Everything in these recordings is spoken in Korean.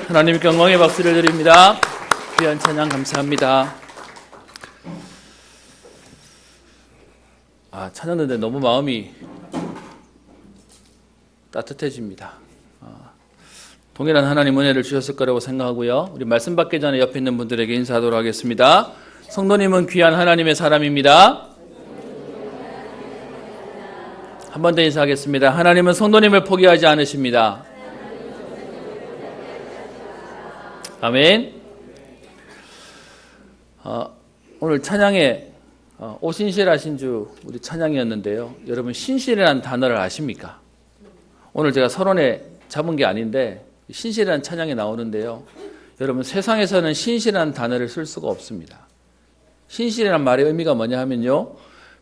하나님께 영광의 박수를 드립니다. 귀한 찬양 감사합니다. 찬양 듣는데 너무 마음이 따뜻해집니다. 동일한 하나님 은혜를 주셨을 거라고 생각하고요. 우리 말씀 받기 전에 옆에 있는 분들에게 인사하도록 하겠습니다. 성도님은 귀한 하나님의 사람입니다. 한 번 더 인사하겠습니다. 하나님은 성도님을 포기하지 않으십니다. 아멘. 오늘 찬양에 오신실하신 주 우리 찬양이었는데요. 여러분 신실이라는 단어를 아십니까? 오늘 제가 서론에 잡은 게 아닌데 신실이라는 찬양이 나오는데요. 여러분 세상에서는 신실한 단어를 쓸 수가 없습니다. 신실이라는 말의 의미가 뭐냐 하면요.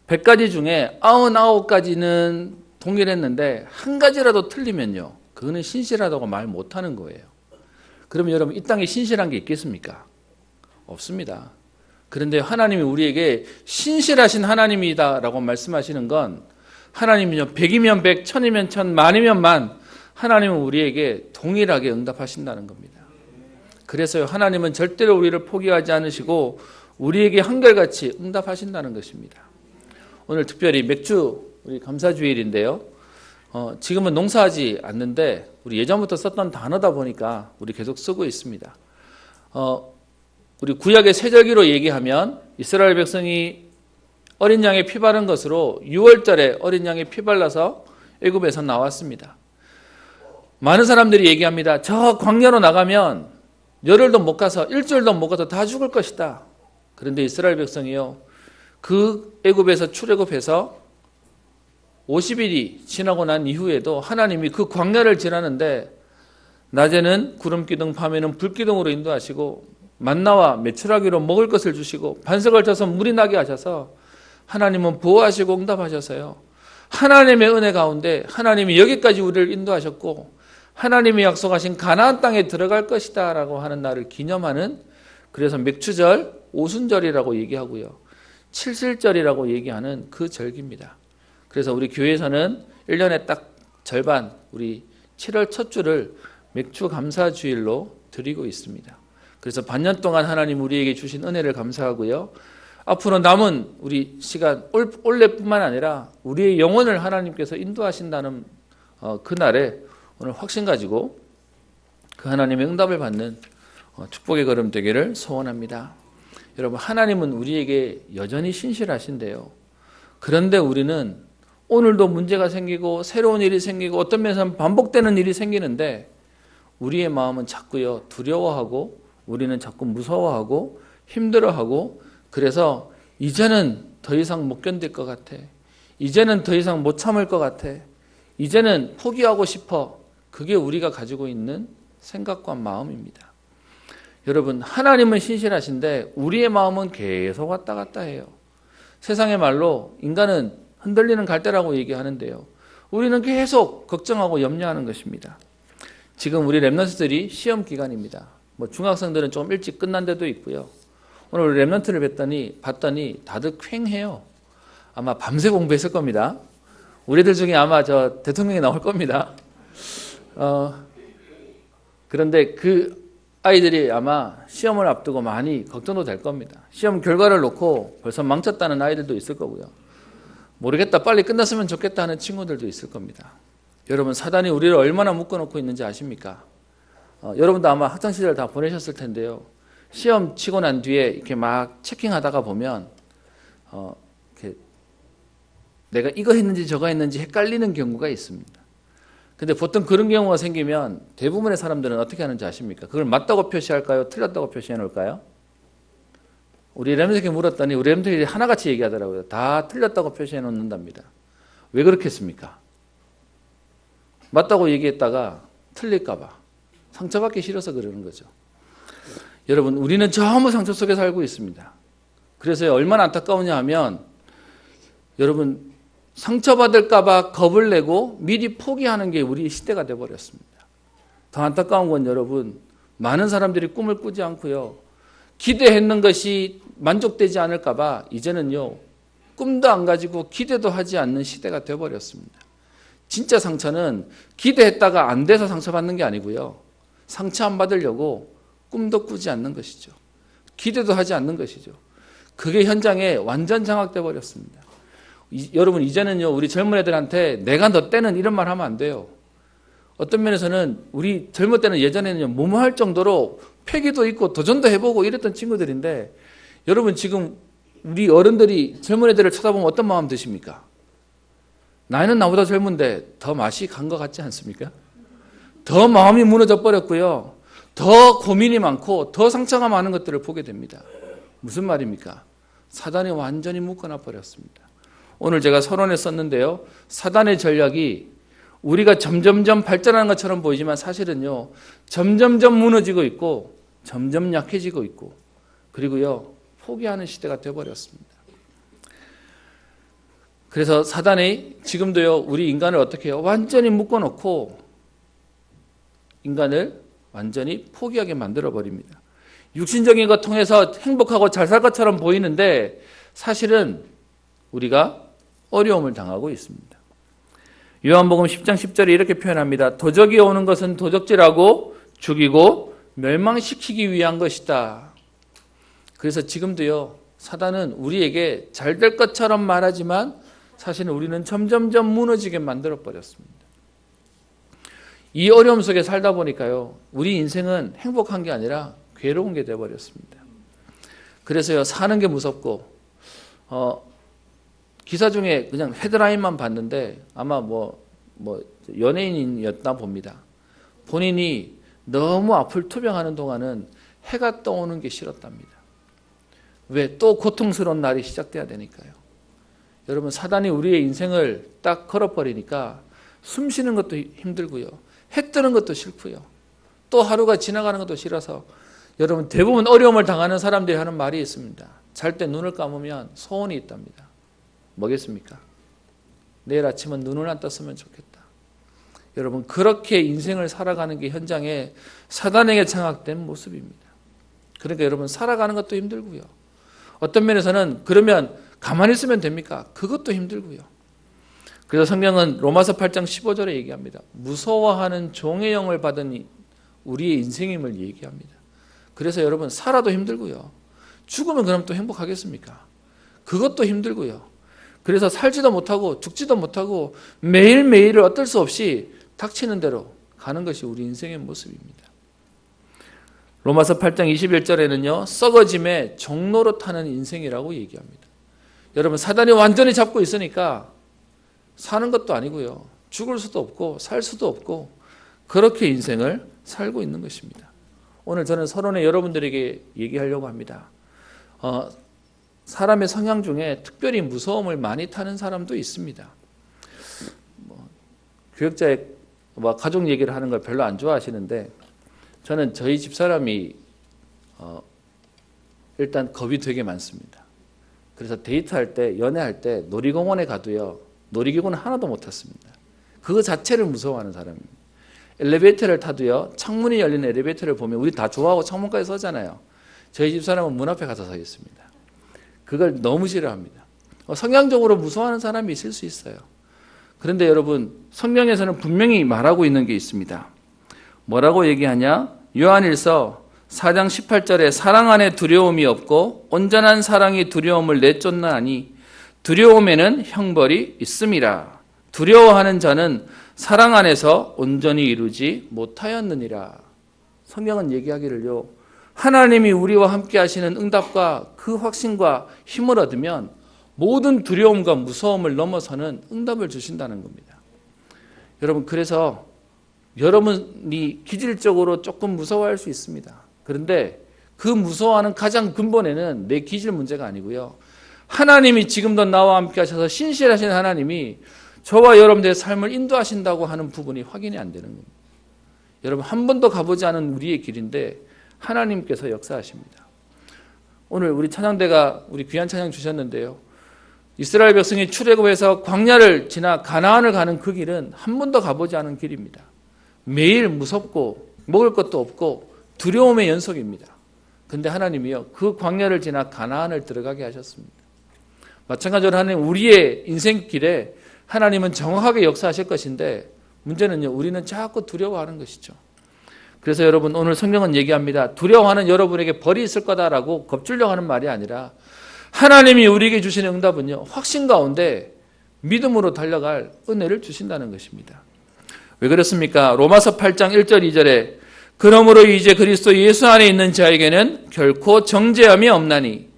100가지 중에 99가지는 동일했는데 한 가지라도 틀리면요. 그거는 신실하다고 말 못하는 거예요. 그러면 여러분 이 땅에 신실한 게 있겠습니까? 없습니다. 그런데 하나님이 우리에게 신실하신 하나님이다라고 말씀하시는 건 하나님이요 100이면 100, 1000이면 1000, 만이면 만 하나님은 우리에게 동일하게 응답하신다는 겁니다. 그래서 하나님은 절대로 우리를 포기하지 않으시고 우리에게 한결같이 응답하신다는 것입니다. 오늘 특별히 맥주 우리 감사주일인데요. 지금은 농사하지 않는데 우리 예전부터 썼던 단어다 보니까 우리 계속 쓰고 있습니다. 우리 구약의 세절기로 얘기하면 이스라엘 백성이 어린 양의 피 바른 것으로 6월절에 어린 양의 피 발라서 애굽에서 나왔습니다. 많은 사람들이 얘기합니다. 저 광야로 나가면 열흘도 못 가서 일주일도 못 가서 다 죽을 것이다. 그런데 이스라엘 백성이요. 그 애굽에서 출애굽해서 50일이 지나고 난 이후에도 하나님이 그 광야를 지나는데 낮에는 구름기둥 밤에는 불기둥으로 인도하시고 만나와 메추라기로 먹을 것을 주시고 반석을 쳐서 물이 나게 하셔서 하나님은 보호하시고 응답하셔서요. 하나님의 은혜 가운데 하나님이 여기까지 우리를 인도하셨고 하나님이 약속하신 가나안 땅에 들어갈 것이다 라고 하는 날을 기념하는 그래서 맥추절, 오순절이라고 얘기하고요. 칠실절이라고 얘기하는 그 절기입니다. 그래서 우리 교회에서는 1년에 딱 절반 우리 7월 첫 주를 맥주 감사주일로 드리고 있습니다. 그래서 반년 동안 하나님 우리에게 주신 은혜를 감사하고요. 앞으로 남은 우리 시간 올해뿐만 아니라 우리의 영혼을 하나님께서 인도하신다는 그날에 오늘 확신 가지고 그 하나님의 응답을 받는 축복의 걸음 되기를 소원합니다. 여러분 하나님은 우리에게 여전히 신실하신데요. 그런데 우리는 오늘도 문제가 생기고 새로운 일이 생기고 어떤 면에서는 반복되는 일이 생기는데 우리의 마음은 자꾸요 두려워하고 우리는 자꾸 무서워하고 힘들어하고 그래서 이제는 더 이상 못 견딜 것 같아. 이제는 더 이상 못 참을 것 같아. 이제는 포기하고 싶어. 그게 우리가 가지고 있는 생각과 마음입니다. 여러분 하나님은 신실하신데 우리의 마음은 계속 왔다 갔다 해요. 세상의 말로 인간은 흔들리는 갈대라고 얘기하는데요. 우리는 계속 걱정하고 염려하는 것입니다. 지금 우리 랩런트들이 시험 기간입니다. 중학생들은 좀 일찍 끝난 데도 있고요. 오늘 우리 랩런트를 봤더니 다들 퀭해요. 아마 밤새 공부했을 겁니다. 우리들 중에 아마 저 대통령이 나올 겁니다. 그런데 그 아이들이 아마 시험을 앞두고 많이 걱정도 될 겁니다. 시험 결과를 놓고 벌써 망쳤다는 아이들도 있을 거고요. 모르겠다 빨리 끝났으면 좋겠다 하는 친구들도 있을 겁니다. 여러분 사단이 우리를 얼마나 묶어놓고 있는지 아십니까? 여러분도 아마 학창시절 다 보내셨을 텐데요. 시험 치고 난 뒤에 이렇게 막 체킹하다가 보면 이렇게 내가 이거 했는지 저거 했는지 헷갈리는 경우가 있습니다. 근데 보통 그런 경우가 생기면 대부분의 사람들은 어떻게 하는지 아십니까? 그걸 맞다고 표시할까요? 틀렸다고 표시해 놓을까요? 우리 렘들에게 물었더니 우리 렘들이 하나같이 얘기하더라고요. 다 틀렸다고 표시해 놓는답니다. 왜 그렇겠습니까? 맞다고 얘기했다가 틀릴까 봐. 상처받기 싫어서 그러는 거죠. 여러분, 우리는 전부 상처 속에 살고 있습니다. 그래서 얼마나 안타까우냐 하면 여러분, 상처받을까 봐 겁을 내고 미리 포기하는 게 우리 시대가 돼버렸습니다. 더 안타까운 건 여러분, 많은 사람들이 꿈을 꾸지 않고요. 기대했는 것이 만족되지 않을까 봐 이제는요. 꿈도 안 가지고 기대도 하지 않는 시대가 돼버렸습니다. 진짜 상처는 기대했다가 안 돼서 상처받는 게 아니고요. 상처 안 받으려고 꿈도 꾸지 않는 것이죠. 기대도 하지 않는 것이죠. 그게 현장에 완전 장악돼 버렸습니다. 여러분, 이제는요, 우리 젊은 애들한테 내가 너 때는 이런 말 하면 안 돼요. 어떤 면에서는 우리 젊을 때는 예전에는요, 무모할 정도로 패기도 있고 도전도 해보고 이랬던 친구들인데, 여러분 지금 우리 어른들이 젊은 애들을 쳐다보면 어떤 마음 드십니까? 나이는 나보다 젊은데 더 맛이 간 것 같지 않습니까? 더 마음이 무너져 버렸고요. 더 고민이 많고 더 상처가 많은 것들을 보게 됩니다. 무슨 말입니까? 사단이 완전히 묶어놔 버렸습니다. 오늘 제가 서론에 썼는데요. 사단의 전략이 우리가 점점점 발전하는 것처럼 보이지만 사실은요. 점점점 무너지고 있고 점점 약해지고 있고 그리고요. 포기하는 시대가 되어버렸습니다. 그래서 사단이 지금도요. 우리 인간을 어떻게 해요? 완전히 묶어놓고 인간을 완전히 포기하게 만들어버립니다. 육신적인 것 통해서 행복하고 잘 살 것처럼 보이는데 사실은 우리가 어려움을 당하고 있습니다. 요한복음 10장 10절에 이렇게 표현합니다. 도적이 오는 것은 도적질하고 죽이고 멸망시키기 위한 것이다. 그래서 지금도요. 사단은 우리에게 잘 될 것처럼 말하지만 사실은 우리는 점점점 무너지게 만들어버렸습니다. 이 어려움 속에 살다 보니까요. 우리 인생은 행복한 게 아니라 괴로운 게 되어버렸습니다. 그래서요. 사는 게 무섭고 기사 중에 그냥 헤드라인만 봤는데 아마 뭐 연예인이었나 봅니다. 본인이 너무 앞을 투병하는 동안은 해가 떠오는 게 싫었답니다. 왜? 또 고통스러운 날이 시작돼야 되니까요. 여러분 사단이 우리의 인생을 딱 걸어버리니까 숨 쉬는 것도 힘들고요. 해 뜨는 것도 싫고요. 또 하루가 지나가는 것도 싫어서 여러분 대부분 어려움을 당하는 사람들이 하는 말이 있습니다. 잘 때 눈을 감으면 소원이 있답니다. 뭐겠습니까? 내일 아침은 눈을 안 떴으면 좋겠다. 여러분 그렇게 인생을 살아가는 게 현장에 사단에게 장악된 모습입니다. 그러니까 여러분 살아가는 것도 힘들고요. 어떤 면에서는 그러면 가만히 있으면 됩니까? 그것도 힘들고요. 그래서 성경은 로마서 8장 15절에 얘기합니다. 무서워하는 종의 영을 받은 우리의 인생임을 얘기합니다. 그래서 여러분 살아도 힘들고요. 죽으면 그럼 또 행복하겠습니까? 그것도 힘들고요. 그래서 살지도 못하고 죽지도 못하고 매일매일을 어쩔 수 없이 닥치는 대로 가는 것이 우리 인생의 모습입니다. 로마서 8장 21절에는요. 썩어짐의 종로로 타는 인생이라고 얘기합니다. 여러분 사단이 완전히 잡고 있으니까 사는 것도 아니고요. 죽을 수도 없고 살 수도 없고 그렇게 인생을 살고 있는 것입니다. 오늘 저는 서론에 여러분들에게 얘기하려고 합니다. 사람의 성향 중에 특별히 무서움을 많이 타는 사람도 있습니다. 교역자의 가족 얘기를 하는 걸 별로 안 좋아하시는데 저는 저희 집사람이 일단 겁이 되게 많습니다. 그래서 데이트할 때 연애할 때 놀이공원에 가도요. 놀이기구는 하나도 못 탔습니다. 그거 자체를 무서워하는 사람입니다. 엘리베이터를 타도요. 창문이 열린 엘리베이터를 보면 우리 다 좋아하고 창문까지 서잖아요. 저희 집사람은 문 앞에 가서 서 있습니다. 그걸 너무 싫어합니다. 성향적으로 무서워하는 사람이 있을 수 있어요. 그런데 여러분 성경에서는 분명히 말하고 있는 게 있습니다. 뭐라고 얘기하냐? 요한일서 4장 18절에 사랑 안에 두려움이 없고 온전한 사랑이 두려움을 내쫓나니 두려움에는 형벌이 있음이라. 두려워하는 자는 사랑 안에서 온전히 이루지 못하였느니라. 성경은 얘기하기를요. 하나님이 우리와 함께 하시는 응답과 그 확신과 힘을 얻으면 모든 두려움과 무서움을 넘어서는 응답을 주신다는 겁니다. 여러분 그래서 여러분이 기질적으로 조금 무서워할 수 있습니다. 그런데 그 무서워하는 가장 근본에는 내 기질 문제가 아니고요. 하나님이 지금도 나와 함께 하셔서 신실하신 하나님이 저와 여러분들의 삶을 인도하신다고 하는 부분이 확인이 안 되는 겁니다. 여러분 한 번도 가보지 않은 우리의 길인데 하나님께서 역사하십니다. 오늘 우리 찬양대가 우리 귀한 찬양 주셨는데요. 이스라엘 백성이 출애굽해서 광야를 지나 가나안을 가는 그 길은 한 번도 가보지 않은 길입니다. 매일 무섭고 먹을 것도 없고 두려움의 연속입니다. 근데 하나님이요 그 광야를 지나 가나안을 들어가게 하셨습니다. 마찬가지로 하나님 우리의 인생길에 하나님은 정확하게 역사하실 것인데 문제는요 우리는 자꾸 두려워하는 것이죠. 그래서 여러분 오늘 성경은 얘기합니다. 두려워하는 여러분에게 벌이 있을 거다라고 겁주려고 하는 말이 아니라 하나님이 우리에게 주시는 응답은요 확신 가운데 믿음으로 달려갈 은혜를 주신다는 것입니다. 왜 그렇습니까? 로마서 8장 1절 2절에 그러므로 이제 그리스도 예수 안에 있는 자에게는 결코 정죄함이 없나니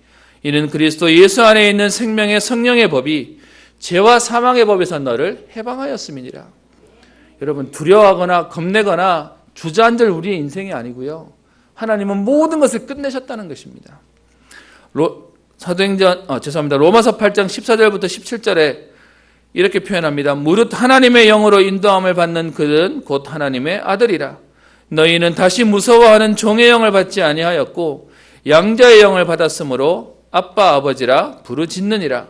이는 그리스도 예수 안에 있는 생명의 성령의 법이 죄와 사망의 법에서 너를 해방하였음이니라. 여러분 두려워하거나 겁내거나 주저앉을 우리의 인생이 아니고요. 하나님은 모든 것을 끝내셨다는 것입니다. 로마서 8장 14절부터 17절에 이렇게 표현합니다. 무릇 하나님의 영으로 인도함을 받는 그는 곧 하나님의 아들이라. 너희는 다시 무서워하는 종의 영을 받지 아니하였고 양자의 영을 받았으므로 아빠 아버지라 부르짖느니라.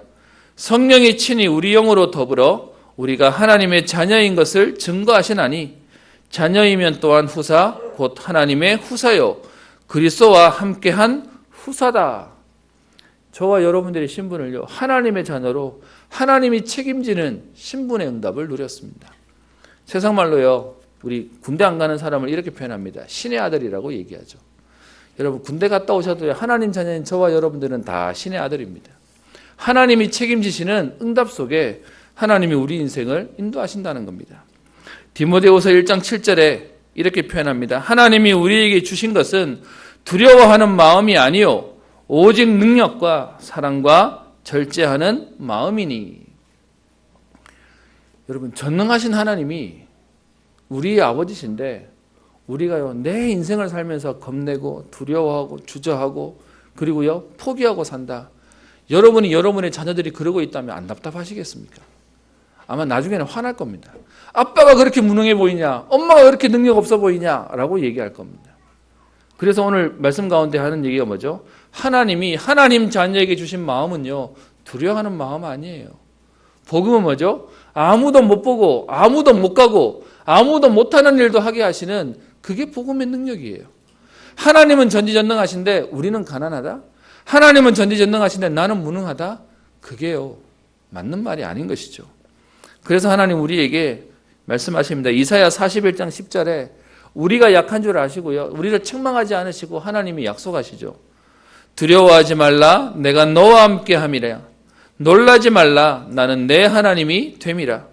성령이 친히 우리 영으로 더불어 우리가 하나님의 자녀인 것을 증거하시나니 자녀이면 또한 후사 곧 하나님의 후사요 그리스도와 함께한 후사다. 저와 여러분들의 신분을요 하나님의 자녀로 하나님이 책임지는 신분의 응답을 누렸습니다. 세상 말로요 우리 군대 안 가는 사람을 이렇게 표현합니다. 신의 아들이라고 얘기하죠. 여러분 군대 갔다 오셔도 하나님 자녀인 저와 여러분들은 다 신의 아들입니다. 하나님이 책임지시는 응답 속에 하나님이 우리 인생을 인도하신다는 겁니다. 디모데후서 1장 7절에 이렇게 표현합니다. 하나님이 우리에게 주신 것은 두려워하는 마음이 아니요 오직 능력과 사랑과 절제하는 마음이니. 여러분 전능하신 하나님이 우리의 아버지신데 우리가요 내 인생을 살면서 겁내고 두려워하고 주저하고 그리고요 포기하고 산다. 여러분이 여러분의 자녀들이 그러고 있다면 안 답답하시겠습니까? 아마 나중에는 화날 겁니다. 아빠가 그렇게 무능해 보이냐? 엄마가 그렇게 능력 없어 보이냐? 라고 얘기할 겁니다. 그래서 오늘 말씀 가운데 하는 얘기가 뭐죠? 하나님이 하나님 자녀에게 주신 마음은요 두려워하는 마음 아니에요. 복음은 뭐죠? 아무도 못 보고 아무도 못 가고 아무도 못하는 일도 하게 하시는 그게 복음의 능력이에요. 하나님은 전지전능하신데 우리는 가난하다? 하나님은 전지전능하신데 나는 무능하다? 그게요 맞는 말이 아닌 것이죠. 그래서 하나님 우리에게 말씀하십니다. 이사야 41장 10절에 우리가 약한 줄 아시고요 우리를 책망하지 않으시고 하나님이 약속하시죠. 두려워하지 말라 내가 너와 함께 함이라. 놀라지 말라 나는 내 하나님이 됨이라.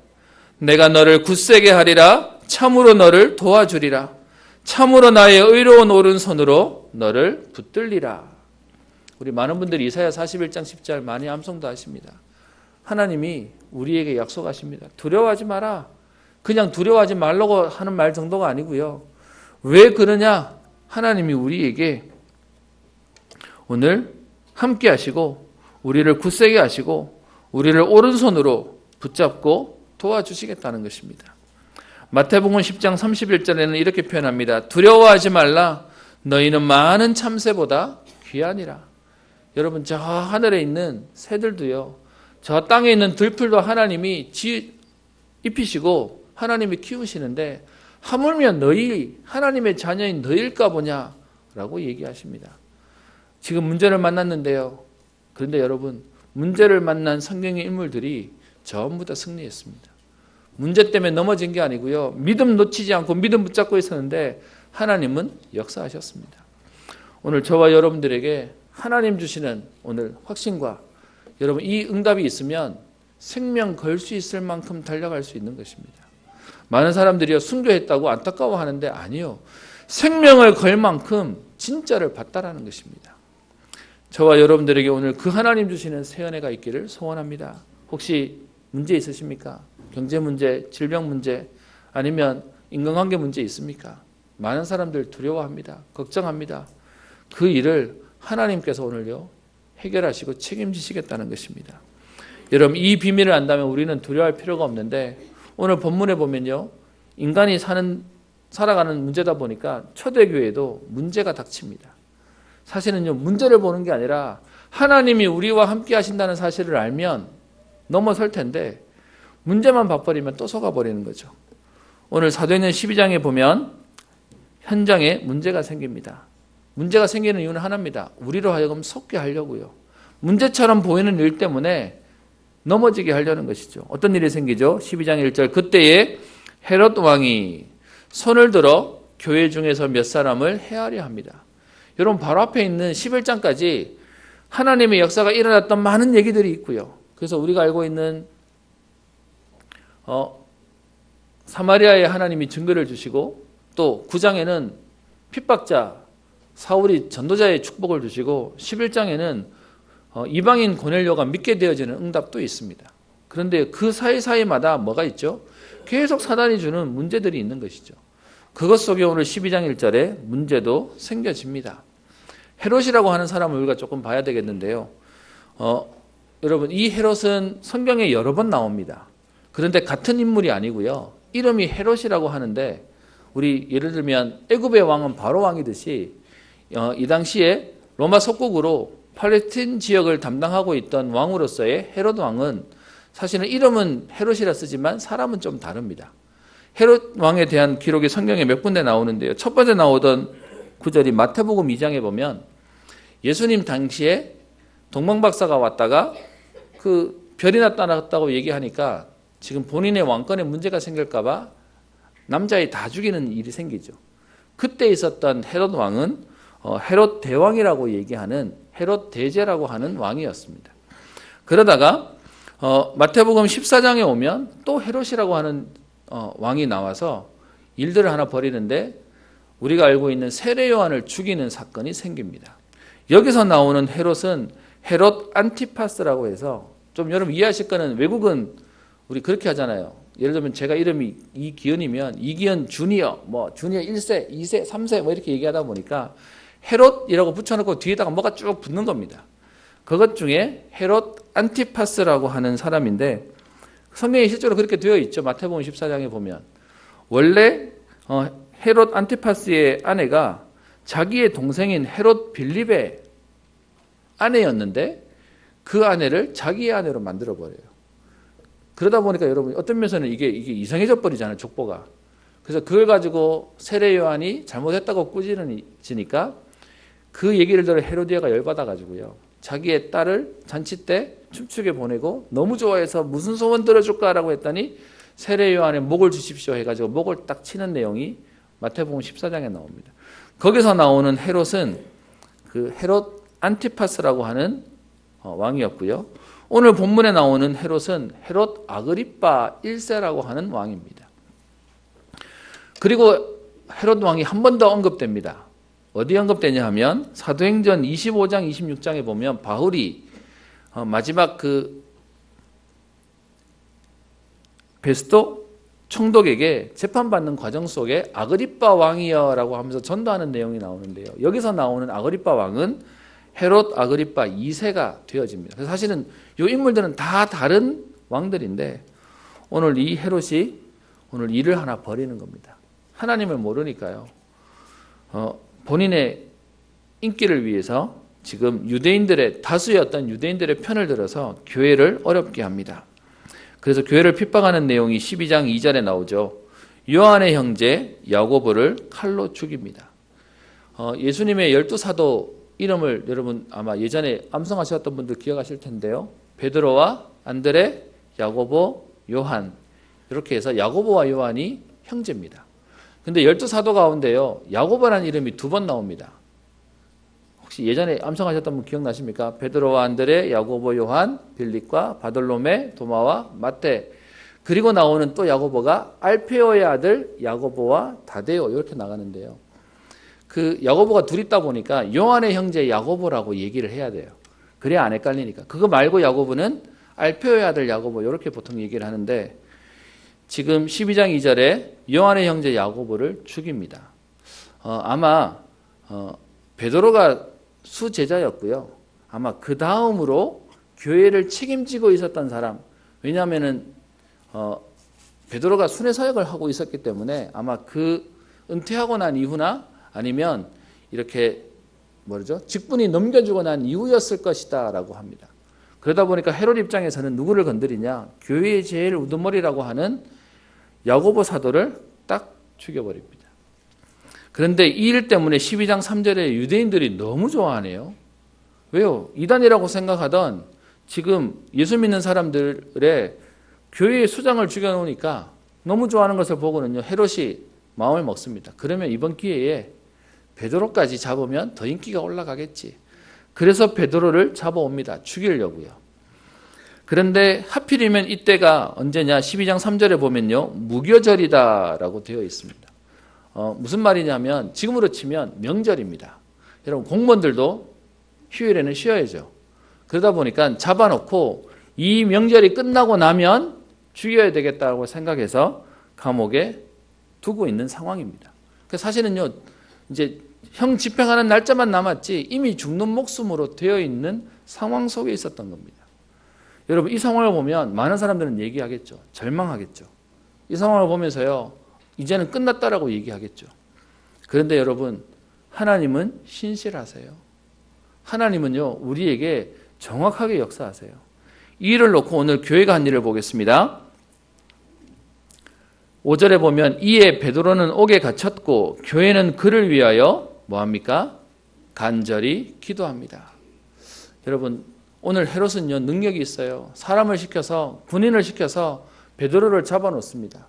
내가 너를 굳세게 하리라. 참으로 너를 도와주리라. 참으로 나의 의로운 오른손으로 너를 붙들리라. 우리 많은 분들이 이사야 41장 10절 많이 암송도 하십니다. 하나님이 우리에게 약속하십니다. 두려워하지 마라. 그냥 두려워하지 말라고 하는 말 정도가 아니고요. 왜 그러냐? 하나님이 우리에게 오늘 함께 하시고 우리를 굳세게 하시고 우리를 오른손으로 붙잡고 도와주시겠다는 것입니다. 마태복음 10장 31절에는 이렇게 표현합니다. 두려워하지 말라. 너희는 많은 참새보다 귀하니라. 여러분 저 하늘에 있는 새들도요. 저 땅에 있는 들풀도 하나님이 입히시고 하나님이 키우시는데 하물며 너희 하나님의 자녀인 너희일까 보냐라고 얘기하십니다. 지금 문제를 만났는데요. 그런데 여러분 문제를 만난 성경의 인물들이 전부 다 승리했습니다. 문제 때문에 넘어진 게 아니고요. 믿음 놓치지 않고 믿음 붙잡고 있었는데 하나님은 역사하셨습니다. 오늘 저와 여러분들에게 하나님 주시는 오늘 확신과 여러분 이 응답이 있으면 생명 걸 수 있을 만큼 달려갈 수 있는 것입니다. 많은 사람들이요 순교했다고 안타까워하는데 아니요. 생명을 걸 만큼 진짜를 봤다라는 것입니다. 저와 여러분들에게 오늘 그 하나님 주시는 새 은혜가 있기를 소원합니다. 혹시 문제 있으십니까? 경제 문제, 질병 문제, 아니면 인간관계 문제 있습니까? 많은 사람들 두려워합니다. 걱정합니다. 그 일을 하나님께서 오늘요 해결하시고 책임지시겠다는 것입니다. 여러분 이 비밀을 안다면 우리는 두려워할 필요가 없는데 오늘 본문에 보면요 인간이 사는 살아가는 문제다 보니까 초대교회도 문제가 닥칩니다. 사실은요, 문제를 보는 게 아니라 하나님이 우리와 함께 하신다는 사실을 알면 넘어설 텐데 문제만 봐버리면 또 속아버리는 거죠. 오늘 사도행전 12장에 보면 현장에 문제가 생깁니다. 문제가 생기는 이유는 하나입니다. 우리로 하여금 속게 하려고요. 문제처럼 보이는 일 때문에 넘어지게 하려는 것이죠. 어떤 일이 생기죠? 12장 1절 그때에 헤롯 왕이 손을 들어 교회 중에서 몇 사람을 해하려 합니다. 여러분 바로 앞에 있는 11장까지 하나님의 역사가 일어났던 많은 얘기들이 있고요. 그래서 우리가 알고 있는 사마리아에 하나님이 증거를 주시고 또 9장에는 핍박자 사울이 전도자의 축복을 주시고 11장에는 이방인 고넬료가 믿게 되어지는 응답도 있습니다. 그런데 그 사이사이마다 뭐가 있죠? 계속 사단이 주는 문제들이 있는 것이죠. 그것 속에 오늘 12장 1절에 문제도 생겨집니다. 헤롯이라고 하는 사람을 우리가 조금 봐야 되겠는데요. 여러분 이 헤롯은 성경에 여러 번 나옵니다. 그런데 같은 인물이 아니고요. 이름이 헤롯이라고 하는데 우리 예를 들면 애굽의 왕은 바로 왕이듯이 이 당시에 로마 속국으로 팔레스틴 지역을 담당하고 있던 왕으로서의 헤롯 왕은 사실은 이름은 헤롯이라 쓰지만 사람은 좀 다릅니다. 헤롯 왕에 대한 기록이 성경에 몇 군데 나오는데요. 첫 번째 나오던 구절이 마태복음 2장에 보면 예수님 당시에 동방박사가 왔다가 그 별이 나타났다고 얘기하니까 지금 본인의 왕권에 문제가 생길까 봐 남자애 다 죽이는 일이 생기죠. 그때 있었던 헤롯 왕은 헤롯 대왕이라고 얘기하는 헤롯 대제라고 하는 왕이었습니다. 그러다가 마태복음 14장에 오면 또 헤롯이라고 하는 왕이 나와서 일들을 하나 벌이는데 우리가 알고 있는 세례 요한을 죽이는 사건이 생깁니다. 여기서 나오는 헤롯은 헤롯 안티파스라고 해서 좀 여러분 이해하실 거는 외국은 우리 그렇게 하잖아요. 예를 들면 제가 이름이 이기현이면 이기현 주니어, 주니어 1세, 2세, 3세 이렇게 얘기하다 보니까 헤롯이라고 붙여놓고 뒤에다가 뭐가 쭉 붙는 겁니다. 그것 중에 헤롯 안티파스라고 하는 사람인데 성경에 실제로 그렇게 되어 있죠. 마태복음 14장에 보면 원래 헤롯 안티파스의 아내가 자기의 동생인 헤롯 빌립의 아내였는데 그 아내를 자기의 아내로 만들어버려요. 그러다 보니까 여러분 어떤 면에서는 이게 이상해져 버리잖아요. 족보가. 그래서 그걸 가지고 세례 요한이 잘못했다고 꾸짖으니까 그 얘기를 들어 헤로디아가 열받아가지고요. 자기의 딸을 잔치 때 춤추게 보내고 너무 좋아해서 무슨 소원 들어줄까라고 했더니 세례 요한의 목을 주십시오 해가지고 목을 딱 치는 내용이 마태복음 14장에 나옵니다. 거기서 나오는 헤롯은 그 헤롯 안티파스라고 하는 왕이었고요. 오늘 본문에 나오는 헤롯은 헤롯 아그리빠 1세라고 하는 왕입니다. 그리고 헤롯 왕이 한 번 더 언급됩니다. 어디 언급되냐 하면 사도행전 25장 26장에 보면 바울이 마지막 그 베스토 총독에게 재판받는 과정 속에 아그리빠 왕이여라고 하면서 전도하는 내용이 나오는데요. 여기서 나오는 아그리빠 왕은 헤롯 아그리빠 2세가 되어집니다. 그래서 사실은 이 인물들은 다 다른 왕들인데 오늘 이 헤롯이 오늘 일을 하나 벌이는 겁니다. 하나님을 모르니까요. 본인의 인기를 위해서 지금 유대인들의 다수였던 유대인들의 편을 들어서 교회를 어렵게 합니다. 그래서 교회를 핍박하는 내용이 12장 2절에 나오죠. 요한의 형제 야고보를 칼로 죽입니다. 예수님의 12사도 이름을 여러분 아마 예전에 암송하셨던 분들 기억하실 텐데요. 베드로와 안드레, 야고보, 요한 이렇게 해서 야고보와 요한이 형제입니다. 근데 12사도 가운데요. 야고보라는 이름이 2번 나옵니다. 혹시 예전에 암송하셨던 분 기억나십니까? 베드로와 안드레, 야고보, 요한, 빌립과 바돌로메, 도마와 마태. 그리고 나오는 또 야고보가 알페오의 아들 야고보와 다데오 이렇게 나가는데요. 그 야고보가 둘 있다 보니까 요한의 형제 야고보라고 얘기를 해야 돼요. 그래야 안 헷갈리니까. 그거 말고 야고보는 알페오의 아들 야고보 이렇게 보통 얘기를 하는데 지금 12장 2절에 요한의 형제 야고보를 죽입니다. 아마 베드로가 수제자였고요. 아마 그 다음으로 교회를 책임지고 있었던 사람. 왜냐하면은 베드로가 순회 사역을 하고 있었기 때문에 아마 그 은퇴하고 난 이후나 아니면 이렇게 직분이 넘겨주고 난 이후였을 것이다 라고 합니다. 그러다 보니까 헤롯 입장에서는 누구를 건드리냐? 교회의 제일 우두머리라고 하는 야고보 사도를 딱 죽여버립니다. 그런데 이 일 때문에 12장 3절에 유대인들이 너무 좋아하네요. 왜요? 이단이라고 생각하던 지금 예수 믿는 사람들의 교회의 수장을 죽여놓으니까 너무 좋아하는 것을 보고는요, 헤롯이 마음을 먹습니다. 그러면 이번 기회에 베드로까지 잡으면 더 인기가 올라가겠지. 그래서 베드로를 잡아옵니다. 죽이려고요. 그런데 하필이면 이때가 언제냐? 12장 3절에 보면요, 무교절이다라고 되어 있습니다. 무슨 말이냐면 지금으로 치면 명절입니다. 여러분 공무원들도 휴일에는 쉬어야죠. 그러다 보니까 잡아놓고 이 명절이 끝나고 나면 죽여야 되겠다고 생각해서 감옥에 두고 있는 상황입니다. 사실은요, 이제 형 집행하는 날짜만 남았지 이미 죽는 목숨으로 되어 있는 상황 속에 있었던 겁니다. 여러분 이 상황을 보면 많은 사람들은 얘기하겠죠. 절망하겠죠. 이 상황을 보면서요, 이제는 끝났다라고 얘기하겠죠. 그런데 여러분, 하나님은 신실하세요. 하나님은요, 우리에게 정확하게 역사하세요. 이 일을 놓고 오늘 교회가 한 일을 보겠습니다. 5절에 보면 이에 베드로는 옥에 갇혔고 교회는 그를 위하여 뭐합니까? 간절히 기도합니다. 여러분 오늘 헤롯은요, 능력이 있어요. 사람을 시켜서, 군인을 시켜서 베드로를 잡아놓습니다.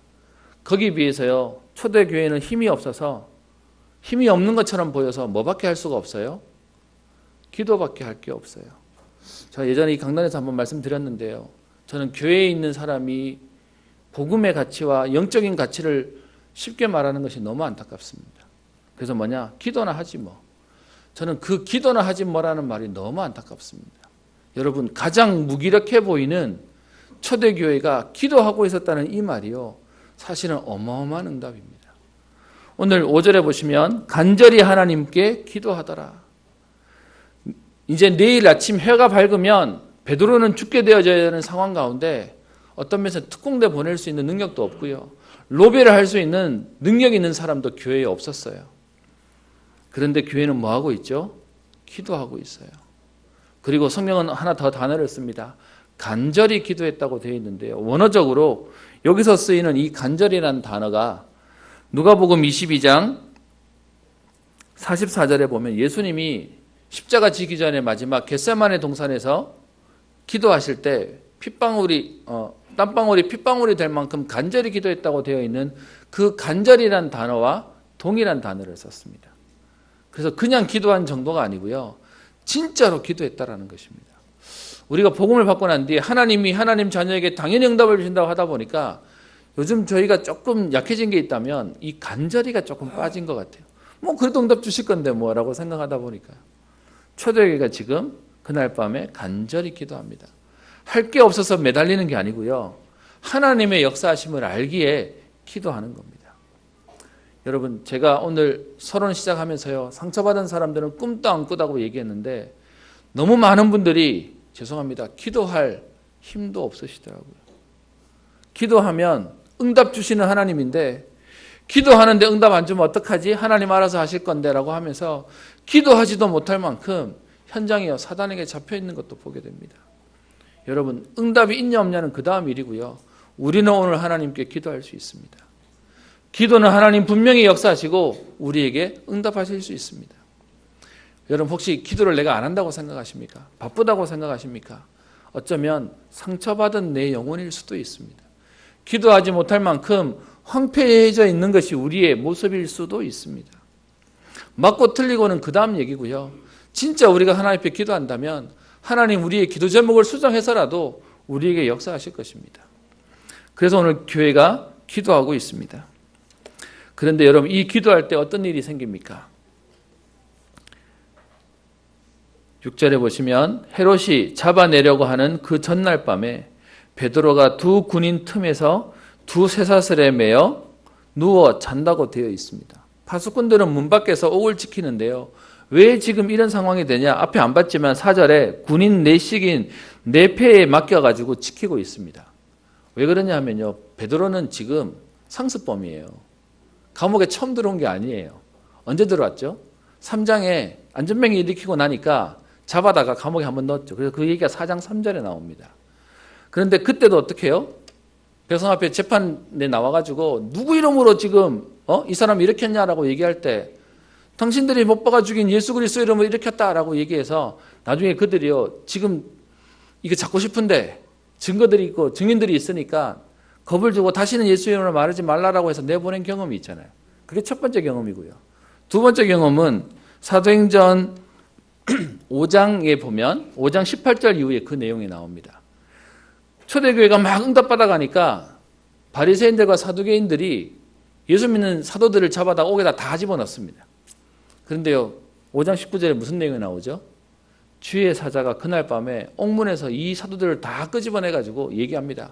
거기에 비해서요, 초대교회는 힘이 없어서, 힘이 없는 것처럼 보여서 뭐밖에 할 수가 없어요? 기도밖에 할 게 없어요. 제가 예전에 이 강단에서 한번 말씀드렸는데요, 저는 교회에 있는 사람이 복음의 가치와 영적인 가치를 쉽게 말하는 것이 너무 안타깝습니다. 그래서 기도나 하지 뭐. 저는 그 기도나 하지 뭐라는 말이 너무 안타깝습니다. 여러분 가장 무기력해 보이는 초대교회가 기도하고 있었다는 이 말이요, 사실은 어마어마한 응답입니다. 오늘 5절에 보시면 간절히 하나님께 기도하더라. 이제 내일 아침 해가 밝으면 베드로는 죽게 되어져야 하는 상황 가운데 어떤 면에서 특공대 보낼 수 있는 능력도 없고요, 로비를 할 수 있는 능력 있는 사람도 교회에 없었어요. 그런데 교회는 뭐 하고 있죠? 기도하고 있어요. 그리고 성경은 하나 더 단어를 씁니다. 간절히 기도했다고 되어 있는데요, 원어적으로 여기서 쓰이는 이 간절이라는 단어가 누가복음 22장 44절에 보면 예수님이 십자가 지기 전에 마지막 겟세마네 동산에서 기도하실 때 땀방울이 핏방울이 될 만큼 간절히 기도했다고 되어 있는 그 간절이란 단어와 동일한 단어를 썼습니다. 그래서 그냥 기도한 정도가 아니고요, 진짜로 기도했다라는 것입니다. 우리가 복음을 받고 난 뒤에 하나님이 하나님 자녀에게 당연히 응답을 주신다고 하다 보니까 요즘 저희가 조금 약해진 게 있다면 이 간절히가 조금 빠진 것 같아요. 그래도 응답 주실 건데 뭐라고 생각하다 보니까 초대교회가 지금 그날 밤에 간절히 기도합니다. 할 게 없어서 매달리는 게 아니고요, 하나님의 역사하심을 알기에 기도하는 겁니다. 여러분 제가 오늘 서론 시작하면서요, 상처받은 사람들은 꿈도 안 꾸다고 얘기했는데 너무 많은 분들이 죄송합니다, 기도할 힘도 없으시더라고요. 기도하면 응답 주시는 하나님인데 기도하는데 응답 안 주면 어떡하지? 하나님 알아서 하실 건데 라고 하면서 기도하지도 못할 만큼 현장이요, 사단에게 잡혀 있는 것도 보게 됩니다. 여러분 응답이 있냐 없냐는 그 다음 일이고요, 우리는 오늘 하나님께 기도할 수 있습니다. 기도는 하나님 분명히 역사하시고 우리에게 응답하실 수 있습니다. 여러분 혹시 기도를 내가 안 한다고 생각하십니까? 바쁘다고 생각하십니까? 어쩌면 상처받은 내 영혼일 수도 있습니다. 기도하지 못할 만큼 황폐해져 있는 것이 우리의 모습일 수도 있습니다. 맞고 틀리고는 그 다음 얘기고요, 진짜 우리가 하나님 앞에 기도한다면 하나님 우리의 기도 제목을 수정해서라도 우리에게 역사하실 것입니다. 그래서 오늘 교회가 기도하고 있습니다. 그런데 여러분 이 기도할 때 어떤 일이 생깁니까? 6절에 보시면 헤롯이 잡아내려고 하는 그 전날 밤에 베드로가 두 군인 틈에서 두 쇠사슬에 매여 누워 잔다고 되어 있습니다. 파수꾼들은 문 밖에서 옥을 지키는데요, 왜 지금 이런 상황이 되냐? 앞에 안 봤지만 4절에 군인 4씩인 4패에 맡겨가지고 지키고 있습니다. 왜 그러냐 하면요, 베드로는 지금 상습범이에요. 감옥에 처음 들어온 게 아니에요. 언제 들어왔죠? 3장에 안전병이 일으키고 나니까 잡아다가 감옥에 한번 넣었죠. 그래서 그 얘기가 4장 3절에 나옵니다. 그런데 그때도 어떻게 해요? 백성 앞에 재판에 나와가지고 누구 이름으로 지금 이 사람 일으켰냐라고 얘기할 때 당신들이 못 박아 죽인 예수 그리스도 이름으로 일으켰다라고 얘기해서 나중에 그들이요 지금 이거 잡고 싶은데 증거들이 있고 증인들이 있으니까 겁을 주고 다시는 예수 이름으로 말하지 말라라고 해서 내보낸 경험이 있잖아요. 그게 첫 번째 경험이고요. 두 번째 경험은 사도행전 5장에 보면 5장 18절 이후에 그 내용이 나옵니다. 초대교회가 막 응답받아가니까 바리새인들과 사두개인들이 예수 믿는 사도들을 잡아다 옥에다 다 집어넣습니다. 그런데요 5장 19절에 무슨 내용이 나오죠? 주의 사자가 그날 밤에 옥문에서 이 사도들을 다 끄집어내가지고 얘기합니다.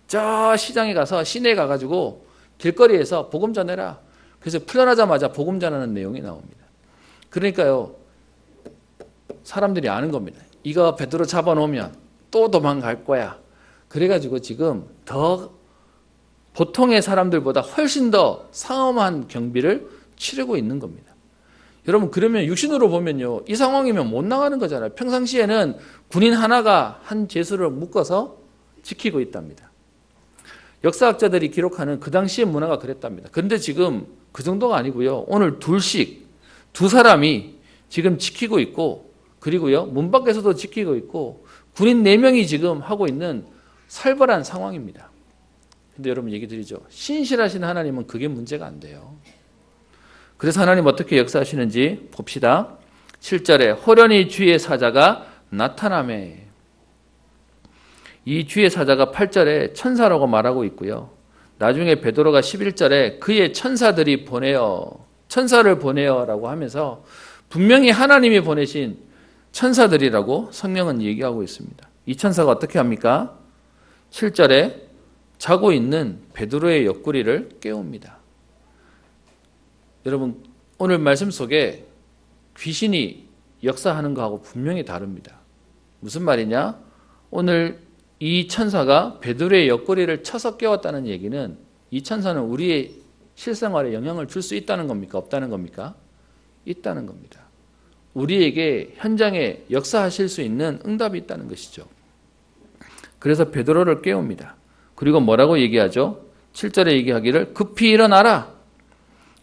저 시장에 가서 시내에 가가지고 길거리에서 복음 전해라. 그래서 풀려나자마자 복음 전하는 내용이 나옵니다. 그러니까요 사람들이 아는 겁니다. 이거 베드로 잡아놓으면 또 도망갈 거야. 그래가지고 지금 더 보통의 사람들보다 훨씬 더 상엄한 경비를 치르고 있는 겁니다. 여러분 그러면 육신으로 보면요 이 상황이면 못 나가는 거잖아요. 평상시에는 군인 하나가 한 죄수를 묶어서 지키고 있답니다. 역사학자들이 기록하는 그 당시의 문화가 그랬답니다. 그런데 지금 그 정도가 아니고요. 오늘 둘씩 두 사람이 지금 지키고 있고 그리고요 문 밖에서도 지키고 있고 군인 4명이 지금 하고 있는 살벌한 상황입니다. 근데 여러분 얘기 드리죠. 신실하신 하나님은 그게 문제가 안 돼요. 그래서 하나님 어떻게 역사하시는지 봅시다. 7절에 호련히 주의 사자가 나타나매. 이 주의 사자가 8절에 천사라고 말하고 있고요. 나중에 베드로가 11절에 그의 천사들이 보내어 천사를 보내어라고 하면서 분명히 하나님이 보내신 천사들이라고 성경은 얘기하고 있습니다. 이 천사가 어떻게 합니까? 7절에 자고 있는 베드로의 옆구리를 깨웁니다. 여러분 오늘 말씀 속에 귀신이 역사하는 거하고 분명히 다릅니다. 무슨 말이냐? 오늘 이 천사가 베드로의 옆구리를 쳐서 깨웠다는 얘기는 이 천사는 우리의 실생활에 영향을 줄 수 있다는 겁니까? 없다는 겁니까? 있다는 겁니다. 우리에게 현장에 역사하실 수 있는 응답이 있다는 것이죠. 그래서 베드로를 깨웁니다. 그리고 뭐라고 얘기하죠? 7절에 얘기하기를 급히 일어나라.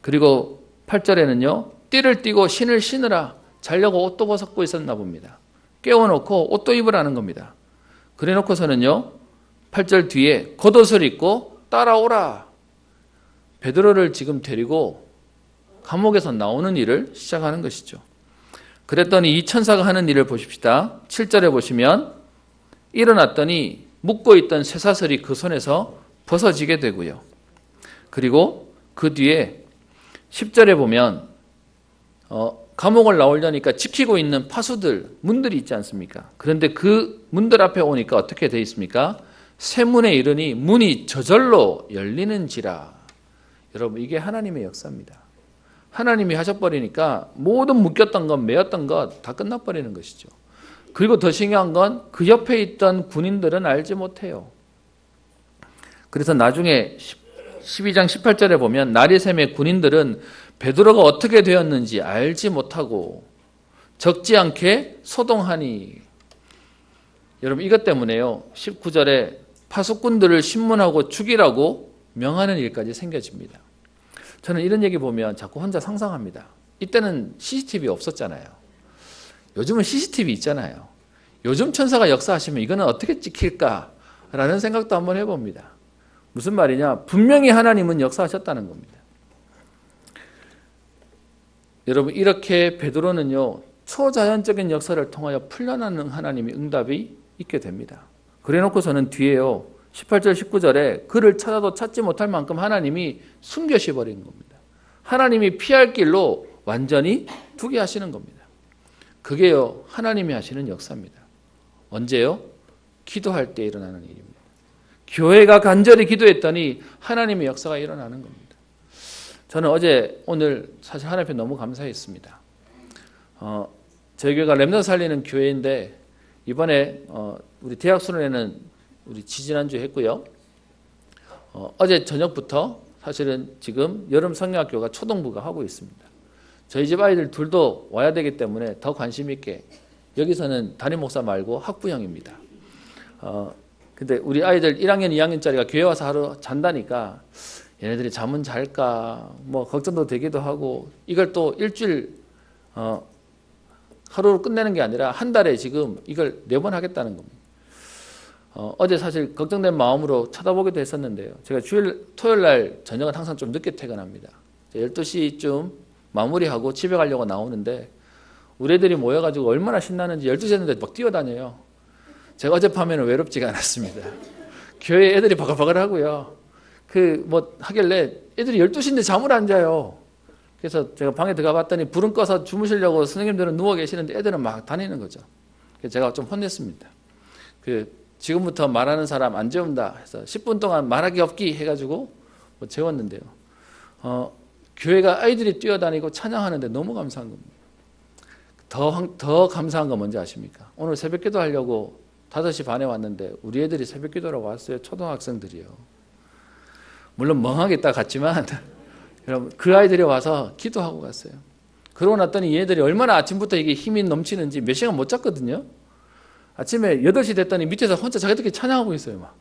그리고 8절에는요. 띠를 띠고 신을 신으라. 자려고 옷도 벗고 있었나 봅니다. 깨워놓고 옷도 입으라는 겁니다. 그래 놓고서는요. 8절 뒤에 겉옷을 입고 따라오라. 베드로를 지금 데리고 감옥에서 나오는 일을 시작하는 것이죠. 그랬더니 이 천사가 하는 일을 보십시다. 7절에 보시면 일어났더니 묶고 있던 쇠사슬이 그 손에서 벗어지게 되고요. 그리고 그 뒤에 10절에 보면 감옥을 나오려니까 지키고 있는 파수들, 문들이 있지 않습니까? 그런데 그 문들 앞에 오니까 어떻게 되어 있습니까? 새 문에 이르니 문이 저절로 열리는지라. 여러분 이게 하나님의 역사입니다. 하나님이 하셔버리니까 모든 묶였던 것, 매였던 것 다 끝나버리는 것이죠. 그리고 더 신기한 건 그 옆에 있던 군인들은 알지 못해요. 그래서 나중에 12장 18절에 보면 날이 새매 군인들은 베드로가 어떻게 되었는지 알지 못하고 적지 않게 소동하니. 여러분 이것 때문에요. 19절에 파수꾼들을 신문하고 죽이라고 명하는 일까지 생겨집니다. 저는 이런 얘기 보면 자꾸 혼자 상상합니다. 이때는 CCTV 없었잖아요. 요즘은 CCTV 있잖아요. 요즘 천사가 역사하시면 이거는 어떻게 찍힐까라는 생각도 한번 해봅니다. 무슨 말이냐? 분명히 하나님은 역사하셨다는 겁니다. 여러분 이렇게 베드로는요. 초자연적인 역사를 통하여 풀려나는 하나님의 응답이 있게 됩니다. 그래놓고서는 뒤에요. 18절 19절에 그를 찾아도 찾지 못할 만큼 하나님이 숨겨시 버리는 겁니다. 하나님이 피할 길로 완전히 두게 하시는 겁니다. 그게요 하나님이 하시는 역사입니다. 언제요? 기도할 때 일어나는 일입니다. 교회가 간절히 기도했더니 하나님의 역사가 일어나는 겁니다. 저는 어제 오늘 사실 하나님 앞에 너무 감사했습니다. 저희 교회가 렘넌트 살리는 교회인데 이번에 우리 대학 수련회는 우리 지지난주에 했고요. 어제 저녁부터 사실은 지금 여름 성경학교가 초등부가 하고 있습니다. 저희 집 아이들 둘도 와야 되기 때문에 더 관심 있게 여기서는 담임 목사 말고 학부형입니다. 근데 우리 아이들 1학년, 2학년짜리가 교회 와서 하루 잔다니까 얘네들이 잠은 잘까 뭐 걱정도 되기도 하고 이걸 또 일주일 하루로 끝내는 게 아니라 한 달에 지금 이걸 4번 하겠다는 겁니다. 어제 사실 걱정된 마음으로 쳐다보기도 했었는데요. 제가 토요일 날 저녁은 항상 좀 늦게 퇴근합니다. 12시쯤 마무리하고 집에 가려고 나오는데 우리 애들이 모여가지고 얼마나 신나는지 12시 됐는데 막 뛰어다녀요. 제가 어젯밤에는 외롭지가 않았습니다. 교회 애들이 바글바글 하고요. 하길래 애들이 12시인데 잠을 안 자요. 그래서 제가 방에 들어가 봤더니 불은 꺼서 주무시려고 선생님들은 누워 계시는데 애들은 막 다니는 거죠. 그래서 제가 좀 혼냈습니다. 지금부터 말하는 사람 안 재운다 해서 10분 동안 말하기 없기 해가지고 재웠는데요. 교회가 아이들이 뛰어다니고 찬양하는데 너무 감사한 겁니다. 더 감사한 건 뭔지 아십니까? 오늘 새벽기도 하려고 5시 반에 왔는데 우리 애들이 새벽기도라고 왔어요. 초등학생들이요. 물론 멍하게 딱 갔지만 여러분 그 아이들이 와서 기도하고 갔어요. 그러고 났더니 얘들이 얼마나 아침부터 이게 힘이 넘치는지 몇 시간 못 잤거든요. 아침에 8시 됐더니 밑에서 혼자 자기들끼리 찬양하고 있어요. 막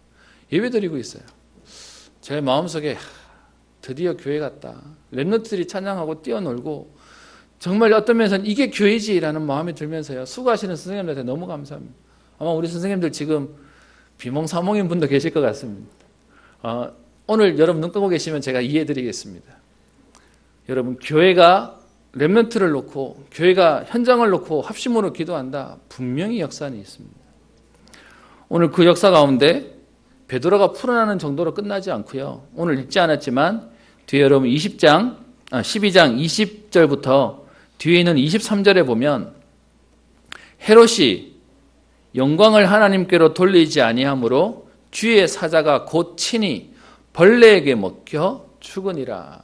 예배드리고 있어요. 제 마음속에 드디어 교회 갔다. 랩런트들이 찬양하고 뛰어놀고 정말 어떤 면에서는 이게 교회지라는 마음이 들면서요. 수고하시는 선생님들한테 너무 감사합니다. 아마 우리 선생님들 지금 비몽사몽인 분도 계실 것 같습니다. 오늘 여러분 눈 감고 계시면 제가 이해드리겠습니다. 여러분 교회가 랩런트를 놓고 교회가 현장을 놓고 합심으로 기도한다. 분명히 역사는 있습니다. 오늘 그 역사 가운데 베드로가 풀어나는 정도로 끝나지 않고요. 오늘 읽지 않았지만 뒤에 여러분 12장 20절부터 뒤에 있는 23절에 보면 헤롯이 영광을 하나님께로 돌리지 아니하므로 주의 사자가 곧 친히 벌레에게 먹혀 죽으니라.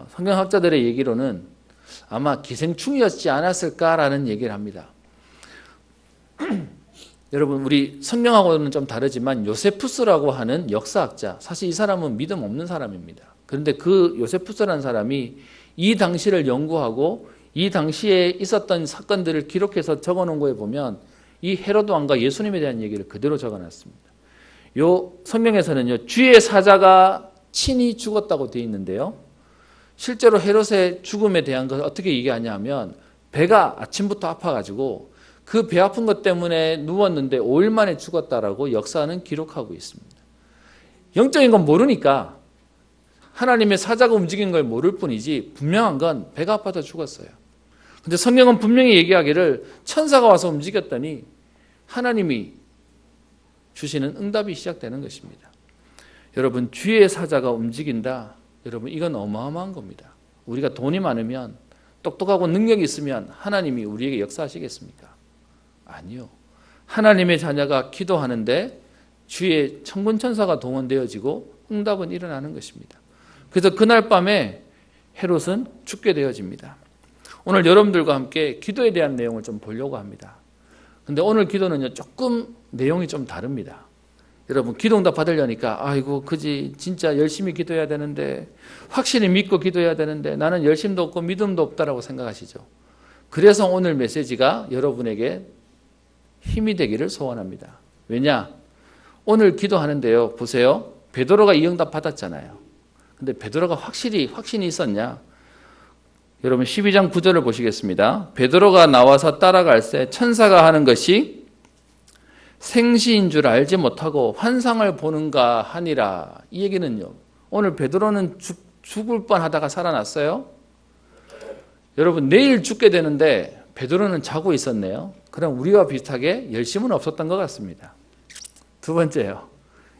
성경학자들의 얘기로는 아마 기생충이었지 않았을까라는 얘기를 합니다. 여러분 우리 성경하고는 좀 다르지만 요세푸스라고 하는 역사학자, 사실 이 사람은 믿음 없는 사람입니다. 그런데 그 요세푸스라는 사람이 이 당시를 연구하고 이 당시에 있었던 사건들을 기록해서 적어놓은 거에 보면 이 헤로드 왕과 예수님에 대한 얘기를 그대로 적어놨습니다. 요 성경에서는요 주의 사자가 친히 죽었다고 되어 있는데요. 실제로 헤롯의 죽음에 대한 것을 어떻게 얘기하냐면 배가 아침부터 아파가지고 그 배 아픈 것 때문에 누웠는데 5일 만에 죽었다라고 역사는 기록하고 있습니다. 영적인 건 모르니까 하나님의 사자가 움직인 걸 모를 뿐이지 분명한 건 배가 아파서 죽었어요. 근데 성경은 분명히 얘기하기를 천사가 와서 움직였더니 하나님이 주시는 응답이 시작되는 것입니다. 여러분 주의 사자가 움직인다. 여러분 이건 어마어마한 겁니다. 우리가 돈이 많으면 똑똑하고 능력이 있으면 하나님이 우리에게 역사하시겠습니까? 아니요. 하나님의 자녀가 기도하는데 주의 천군천사가 동원되어지고 응답은 일어나는 것입니다. 그래서 그날 밤에 헤롯은 죽게 되어집니다. 오늘 여러분들과 함께 기도에 대한 내용을 좀 보려고 합니다. 근데 오늘 기도는요 조금 내용이 좀 다릅니다. 여러분 기도응답 받으려니까 아이고 그지 진짜 열심히 기도해야 되는데 확실히 믿고 기도해야 되는데 나는 열심도 없고 믿음도 없다라고 생각하시죠. 그래서 오늘 메시지가 여러분에게 힘이 되기를 소원합니다. 왜냐? 오늘 기도하는데요 보세요. 베드로가 이 응답 받았잖아요. 근데 베드로가 확신이 있었냐? 여러분 12장 9절을 보시겠습니다. 베드로가 나와서 따라갈새 천사가 하는 것이 생시인 줄 알지 못하고 환상을 보는가 하니라. 이 얘기는요. 오늘 베드로는 죽을 뻔하다가 살아났어요. 여러분 내일 죽게 되는데 베드로는 자고 있었네요. 그럼 우리와 비슷하게 열심은 없었던 것 같습니다. 두 번째요.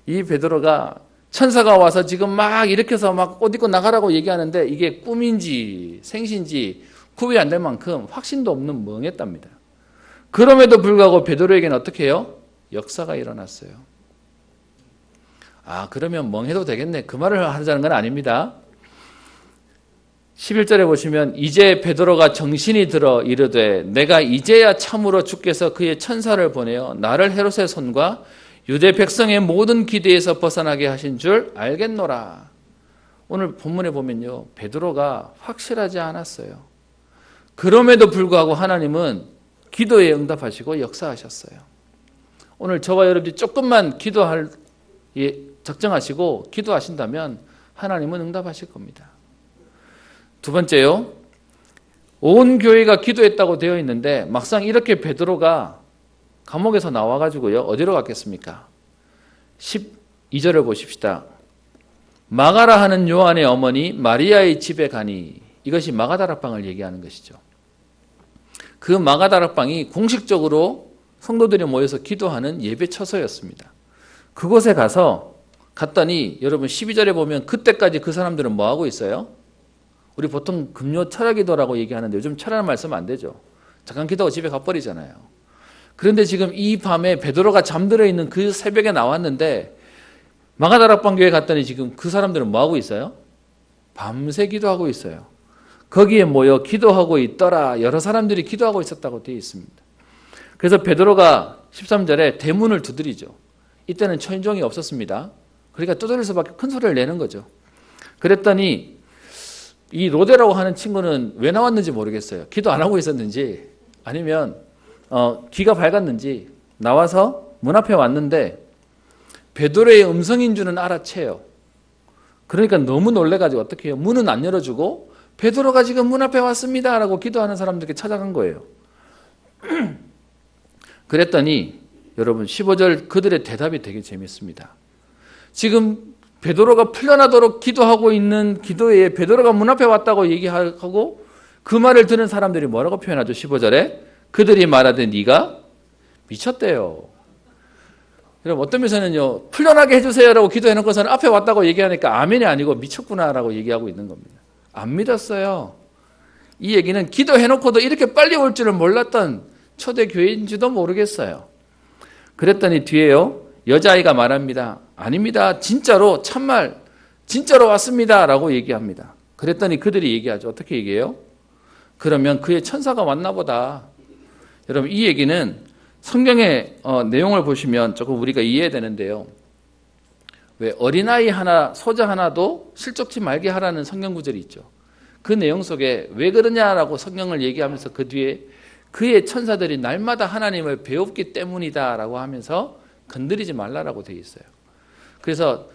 이 베드로가 천사가 와서 지금 막 일으켜서 막 옷 입고 나가라고 얘기하는데 이게 꿈인지 생시인지 구별이 안 될 만큼 확신도 없는 멍했답니다. 그럼에도 불구하고 베드로에게는 어떻게 해요? 역사가 일어났어요. 그러면 멍해도 되겠네. 그 말을 하자는 건 아닙니다. 11절에 보시면 이제 베드로가 정신이 들어 이르되 내가 이제야 참으로 주께서 그의 천사를 보내어 나를 헤롯의 손과 유대 백성의 모든 기대에서 벗어나게 하신 줄 알겠노라. 오늘 본문에 보면요, 베드로가 확실하지 않았어요. 그럼에도 불구하고 하나님은 기도에 응답하시고 역사하셨어요. 오늘 저와 여러분이 조금만 기도할 작정하시고 기도하신다면 하나님은 응답하실 겁니다. 두 번째요, 온 교회가 기도했다고 되어 있는데 막상 이렇게 베드로가 감옥에서 나와가지고요, 어디로 갔겠습니까? 12절을 보십시다. 마가라 하는 요한의 어머니 마리아의 집에 가니, 이것이 마가다락방을 얘기하는 것이죠. 그 마가다락방이 공식적으로 성도들이 모여서 기도하는 예배 처소였습니다. 그곳에 갔더니 여러분 12절에 보면 그때까지 그 사람들은 뭐 하고 있어요? 우리 보통 금요 철야기도라고 얘기하는데 요즘 철야는 말씀 안 되죠. 잠깐 기도하고 집에 가버리잖아요. 그런데 지금 이 밤에 베드로가 잠들어 있는 그 새벽에 나왔는데 마가다락방 교회 갔더니 지금 그 사람들은 뭐 하고 있어요? 밤새 기도하고 있어요. 거기에 모여 기도하고 있더라. 여러 사람들이 기도하고 있었다고 되어 있습니다. 그래서 베드로가 13절에 대문을 두드리죠. 이때는 초인종이 없었습니다. 그러니까 두드릴 수밖에, 큰 소리를 내는 거죠. 그랬더니 이 로데라고 하는 친구는 왜 나왔는지 모르겠어요. 기도 안 하고 있었는지 아니면 귀가 밝았는지 나와서 문 앞에 왔는데 베드로의 음성인 줄은 알아채요. 그러니까 너무 놀래가지고 어떻게 해요? 문은 안 열어주고 베드로가 지금 문 앞에 왔습니다 라고 기도하는 사람들에게 찾아간 거예요. 그랬더니 여러분 15절 그들의 대답이 되게 재밌습니다. 지금 베드로가 풀려나도록 기도하고 있는 기도에 베드로가 문 앞에 왔다고 얘기하고 그 말을 들은 사람들이 뭐라고 표현하죠? 15절에 그들이 말하되 네가 미쳤대요. 여러분 어떤 면에서는요, 풀려나게 해주세요라고 기도해놓고서는 앞에 왔다고 얘기하니까 아멘이 아니고 미쳤구나라고 얘기하고 있는 겁니다. 안 믿었어요. 이 얘기는 기도해놓고도 이렇게 빨리 올 줄을 몰랐던 초대 교회인지도 모르겠어요. 그랬더니 뒤에요, 여자아이가 말합니다. 아닙니다. 진짜로 참말 진짜로 왔습니다 라고 얘기합니다. 그랬더니 그들이 얘기하죠. 어떻게 얘기해요? 그러면 그의 천사가 왔나 보다. 여러분 이 얘기는 성경의 내용을 보시면 조금 우리가 이해해야 되는데요. 왜 어린아이 하나, 소자 하나도 실족치 말게 하라는 성경 구절이 있죠. 그 내용 속에 왜 그러냐라고 성경을 얘기하면서 그 뒤에 그의 천사들이 날마다 하나님을 배웠기 때문이다라고 하면서 건드리지 말라라고 되어 있어요. 그래서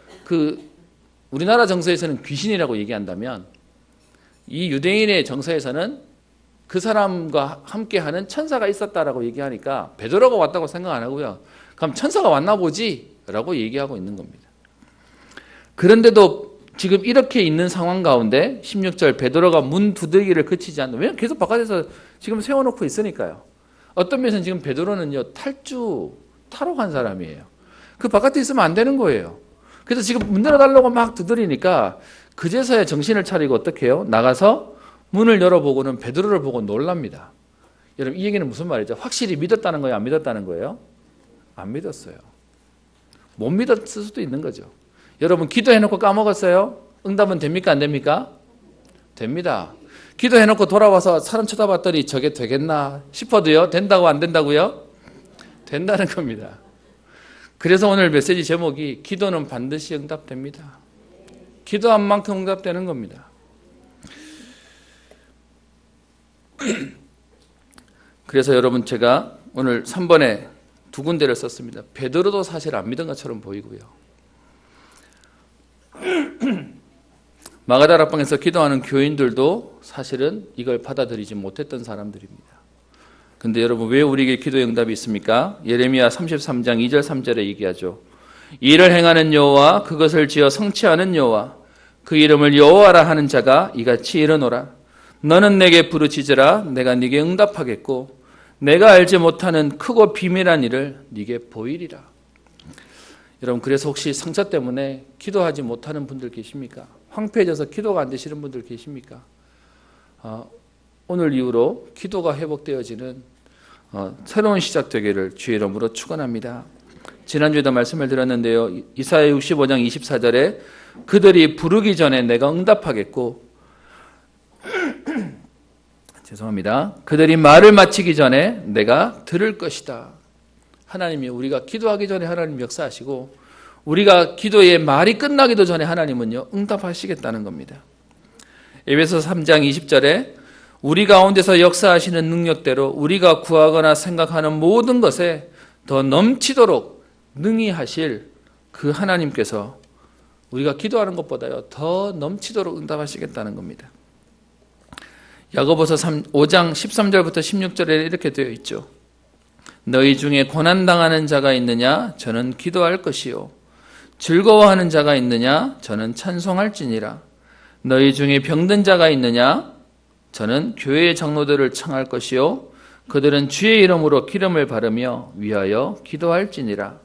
우리나라 정서에서는 귀신이라고 얘기한다면 이 유대인의 정서에서는 그 사람과 함께하는 천사가 있었다라고 얘기하니까 베드로가 왔다고 생각 안 하고요. 그럼 천사가 왔나 보지 라고 얘기하고 있는 겁니다. 그런데도 지금 이렇게 있는 상황 가운데 16절 베드로가 문 두들기를 그치지 않는, 왜냐하면 계속 바깥에서 지금 세워놓고 있으니까요. 어떤 면에서는 지금 베드로는요 탈옥한 사람이에요. 그 바깥에 있으면 안 되는 거예요. 그래서 지금 문 열어달라고 막 두드리니까 그제서야 정신을 차리고 어떻게 해요? 나가서 문을 열어보고는 베드로를 보고 놀랍니다. 여러분 이 얘기는 무슨 말이죠? 확실히 믿었다는 거예요? 안 믿었다는 거예요? 안 믿었어요. 못 믿었을 수도 있는 거죠. 여러분 기도해놓고 까먹었어요? 응답은 됩니까? 안 됩니까? 됩니다. 기도해놓고 돌아와서 사람 쳐다봤더니 저게 되겠나 싶어도요, 된다고 안 된다고요? 된다는 겁니다. 그래서 오늘 메시지 제목이 기도는 반드시 응답됩니다. 기도한 만큼 응답되는 겁니다. 그래서 여러분 제가 오늘 3번에 두 군데를 썼습니다. 베드로도 사실 안 믿은 것처럼 보이고요. 마가다락방에서 기도하는 교인들도 사실은 이걸 받아들이지 못했던 사람들입니다. 근데 여러분 왜 우리에게 기도의 응답이 있습니까? 예레미야 33장 2절 3절에 얘기하죠. 이를 행하는 여호와 그것을 지어 성취하는 여호와 그 이름을 여호와라 하는 자가 이같이 이르노라. 너는 내게 부르짖으라 내가 네게 응답하겠고 내가 알지 못하는 크고 비밀한 일을 네게 보이리라. 여러분 그래서 혹시 상처 때문에 기도하지 못하는 분들 계십니까? 황폐해져서 기도가 안 되시는 분들 계십니까? 오늘 이후로 기도가 회복되어지는 새로운 시작 되기를 주의 이름으로 축원합니다. 지난주에도 말씀을 드렸는데요. 이사야 65장 24절에 그들이 부르기 전에 내가 응답하겠고 죄송합니다. 그들이 말을 마치기 전에 내가 들을 것이다. 하나님이 우리가 기도하기 전에 하나님 역사하시고 우리가 기도의 말이 끝나기도 전에 하나님은요, 응답하시겠다는 겁니다. 에베소 3장 20절에 우리 가운데서 역사하시는 능력대로 우리가 구하거나 생각하는 모든 것에 더 넘치도록 능히 하실 그 하나님께서 우리가 기도하는 것보다요 더 넘치도록 응답하시겠다는 겁니다. 야고보서 5장 13절부터 16절에 이렇게 되어 있죠. 너희 중에 고난당하는 자가 있느냐? 저는 기도할 것이요. 즐거워하는 자가 있느냐? 저는 찬송할지니라. 너희 중에 병든 자가 있느냐? 저는 교회의 장로들을 청할 것이요. 그들은 주의 이름으로 기름을 바르며 위하여 기도할지니라.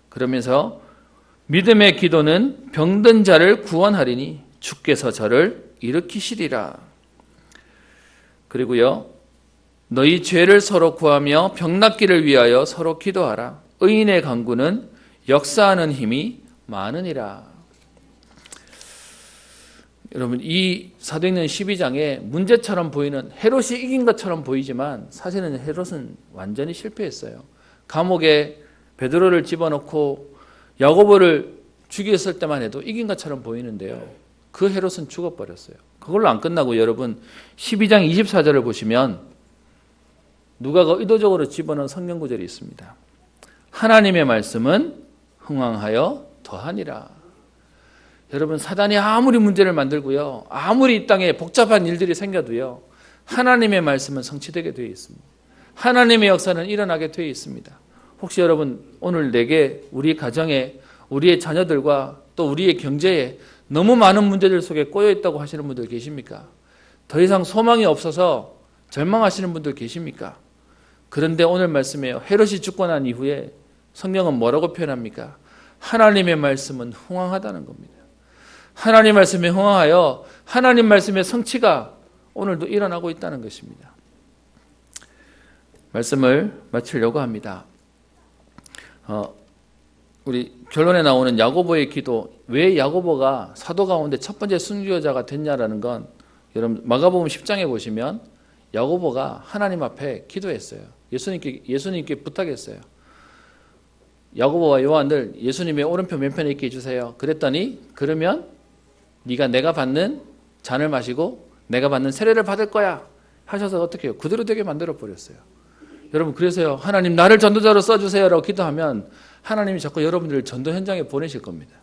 그러면서 믿음의 기도는 병든 자를 구원하리니 주께서 저를 일으키시리라. 그리고요, 너희 죄를 서로 구하며 병 낫기를 위하여 서로 기도하라. 의인의 간구는 역사하는 힘이 많으니라. 여러분, 이 사도행전 12장에 문제처럼 보이는 헤롯이 이긴 것처럼 보이지만 사실은 헤롯은 완전히 실패했어요. 감옥에 베드로를 집어넣고 야고보를 죽였을 때만 해도 이긴 것처럼 보이는데요, 그 헤롯은 죽어버렸어요. 그걸로 안 끝나고 여러분 12장 24절을 보시면 누가가 의도적으로 집어넣은 성경 구절이 있습니다. 하나님의 말씀은 흥왕하여 더하니라. 여러분, 사단이 아무리 문제를 만들고요, 아무리 이 땅에 복잡한 일들이 생겨도요, 하나님의 말씀은 성취되게 되어 있습니다. 하나님의 역사는 일어나게 되어 있습니다. 혹시 여러분 오늘 내게, 우리 가정에, 우리의 자녀들과 또 우리의 경제에 너무 많은 문제들 속에 꼬여 있다고 하시는 분들 계십니까? 더 이상 소망이 없어서 절망하시는 분들 계십니까? 그런데 오늘 말씀에요, 헤롯이 죽고 난 이후에 성경은 뭐라고 표현합니까? 하나님의 말씀은 흥왕하다는 겁니다. 하나님 말씀에 흥왕하여 하나님 말씀의 성취가 오늘도 일어나고 있다는 것입니다. 말씀을 마치려고 합니다. 우리 결론에 나오는 야고보의 기도, 왜 야고보가 사도 가운데 첫 번째 순교자가 됐냐라는 건, 여러분 마가복음 10장에 보시면 야고보가 하나님 앞에 기도했어요. 예수님께 부탁했어요. 야고보와 요한들 예수님의 오른편 왼편에 있게 해주세요. 그랬더니 그러면 네가 내가 받는 잔을 마시고 내가 받는 세례를 받을 거야 하셔서 어떻게 해요? 그대로 되게 만들어 버렸어요. 여러분, 그래서요, 하나님 나를 전도자로 써주세요 라고 기도하면 하나님이 자꾸 여러분들을 전도 현장에 보내실 겁니다.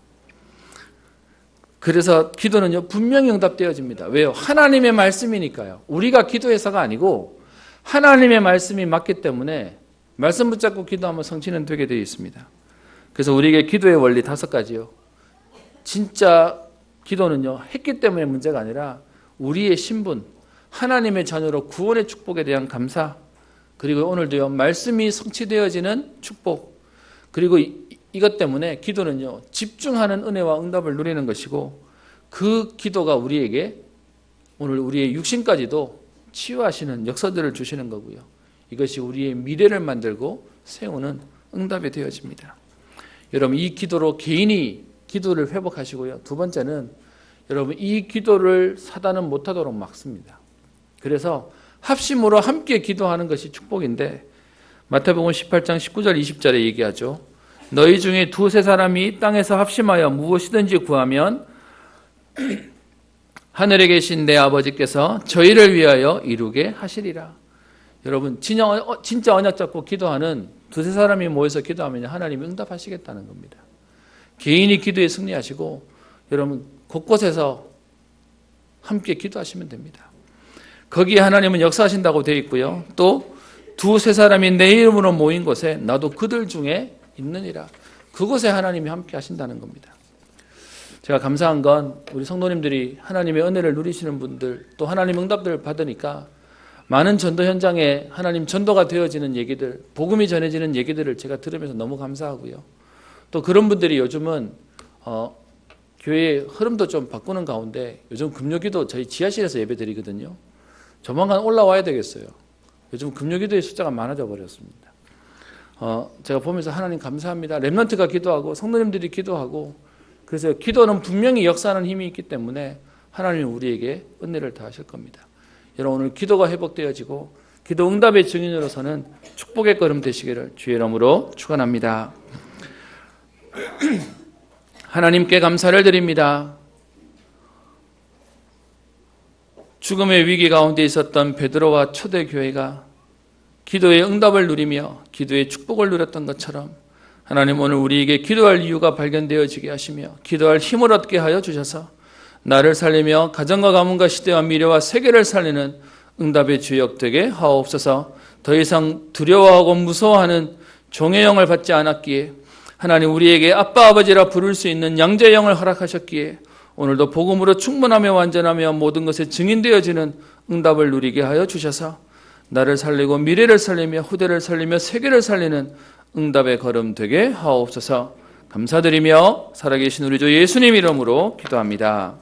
그래서 기도는요 분명히 응답되어집니다. 왜요? 하나님의 말씀이니까요. 우리가 기도해서가 아니고 하나님의 말씀이 맞기 때문에 말씀 붙잡고 기도하면 성취는 되게 되어 있습니다. 그래서 우리에게 기도의 원리 5가지요. 진짜 기도는요 했기 때문에 문제가 아니라 우리의 신분, 하나님의 자녀로 구원의 축복에 대한 감사, 그리고 오늘도요 말씀이 성취되어지는 축복, 그리고 이것 때문에 기도는요 집중하는 은혜와 응답을 누리는 것이고, 그 기도가 우리에게 오늘 우리의 육신까지도 치유하시는 역사들을 주시는 거고요, 이것이 우리의 미래를 만들고 세우는 응답이 되어집니다. 여러분, 이 기도로 개인이 기도를 회복하시고요, 두 번째는 여러분 이 기도를 사단은 못하도록 막습니다. 그래서 합심으로 함께 기도하는 것이 축복인데, 마태복음 18장 19절 20절에 얘기하죠. 너희 중에 2-3 사람이 땅에서 합심하여 무엇이든지 구하면 하늘에 계신 내 아버지께서 저희를 위하여 이루게 하시리라. 여러분, 진짜 언약 잡고 기도하는 2-3 사람이 모여서 기도하면 하나님이 응답하시겠다는 겁니다. 개인이 기도에 승리하시고 여러분 곳곳에서 함께 기도하시면 됩니다. 거기에 하나님은 역사하신다고 되어 있고요, 또 2-3 사람이 내 이름으로 모인 곳에 나도 그들 중에 있느니라. 그곳에 하나님이 함께 하신다는 겁니다. 제가 감사한 건 우리 성도님들이 하나님의 은혜를 누리시는 분들, 또 하나님 응답들을 받으니까 많은 전도 현장에 하나님 전도가 되어지는 얘기들, 복음이 전해지는 얘기들을 제가 들으면서 너무 감사하고요, 또 그런 분들이 요즘은 교회의 흐름도 좀 바꾸는 가운데 요즘 금요기도 저희 지하실에서 예배 드리거든요. 조만간 올라와야 되겠어요. 요즘 금요기도의 숫자가 많아져 버렸습니다. 제가 보면서 하나님 감사합니다. 렘넌트가 기도하고 성도님들이 기도하고, 그래서 기도는 분명히 역사하는 힘이 있기 때문에 하나님이 우리에게 은혜를 다하실 겁니다. 여러분, 오늘 기도가 회복되어지고 기도 응답의 증인으로서는 축복의 걸음 되시기를 주의 이름으로 축원합니다. 하나님께 감사를 드립니다. 죽음의 위기 가운데 있었던 베드로와 초대교회가 기도의 응답을 누리며 기도의 축복을 누렸던 것처럼 하나님 오늘 우리에게 기도할 이유가 발견되어지게 하시며 기도할 힘을 얻게 하여 주셔서 나를 살리며 가정과 가문과 시대와 미래와 세계를 살리는 응답의 주역 되게 하옵소서. 더 이상 두려워하고 무서워하는 종의 영을 받지 않았기에 하나님 우리에게 아빠 아버지라 부를 수 있는 양자의 영을 허락하셨기에 오늘도 복음으로 충분하며 완전하며 모든 것에 증인되어지는 응답을 누리게 하여 주셔서 나를 살리고 미래를 살리며 후대를 살리며 세계를 살리는 응답의 걸음 되게 하옵소서. 감사드리며 살아계신 우리 주 예수님 이름으로 기도합니다.